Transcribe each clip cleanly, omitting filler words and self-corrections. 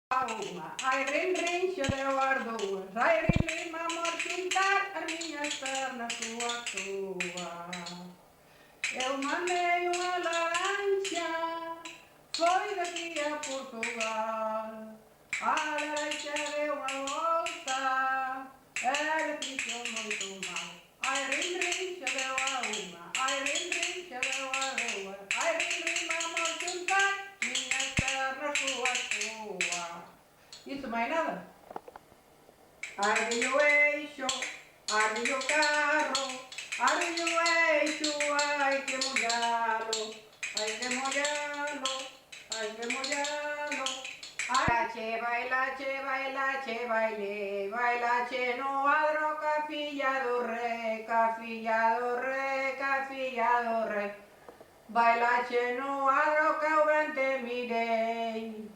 Ai, rin, rin, xo deu as dúas. Ai, rin, rin, vamos xuntar as miñas pernas túa, túa. Eu mandei unha laranxa, foi daqui a Portugal. A laranxa deu unha volta, ela fixo moito mal. Ai, rin, rin, xo deu a unha. Ai, rin, rin, xo deu a dúas. Ai, rin, rin, vamos xuntar miñas pernas túa, túa. Isto máis nada. Arde o eixo, arde o carro, arde o eixo, hai que mollalo, hai que mollalo, hai que mollalo. Bailache, bailache, baile, bailache no adro, ca filla do rei, ca filla do rei, ca filla do rei. Bailache no adro, ca o ben te mirei.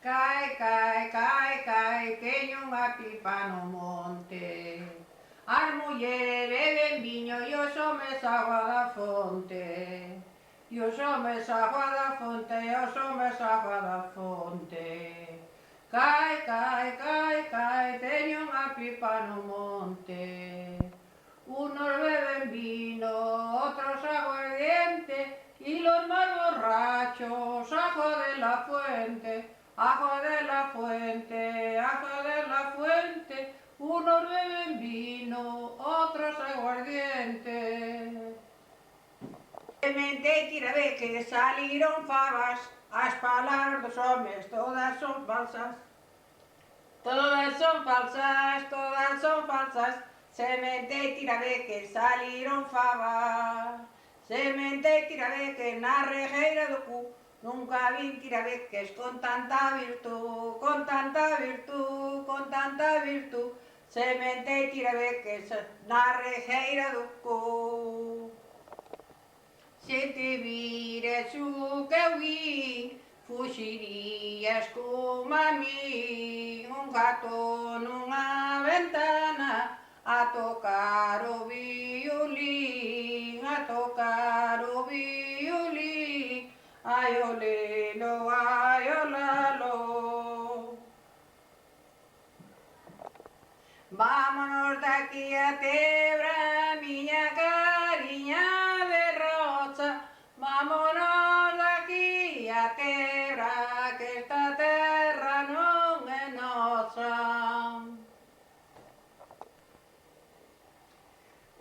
Cai, cai, cai, cai, teño unha pipa no monte. As mulleres beben viño e os homes agua da fonte. E os homes agua da fonte, e os homes agua da fonte. Cai, cai, cai, cai, teño unha pipa no monte. Unos beben vino, otros aguardiente, y los más borrachos, ajo de la fuente, ajo de la fuente, ajo de la fuente, unos beben vino, otros aguardiente. Mentei tira ver que saliron favas, as palabras dos homes todas son falsas. Todas son falsas, todas son falsas. Semente e tira ver que saliron favas. Semente e tira ver que na regueira do cu nunca vin tirabeques con tanta virtud, con tanta virtud, con tanta virtud. Semente e tirabeques na regueira do cu. Se te vires o que eu vi, fuxirías como a min, un gato nunha ventana, a tocar o violín, a tocar o violín, ai o lelo, ai o lalo. Vámonos daqui a Tebra, miña cariña de rocha, vámonos daqui a Tebra, que esta terra non é nosa.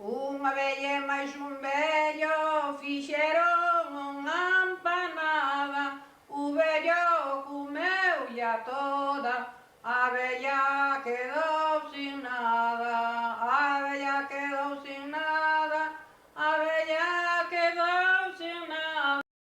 Unha vella e máis un vello fixeron unha empanada, o vello comeulla toda, a vella quedou sin nada.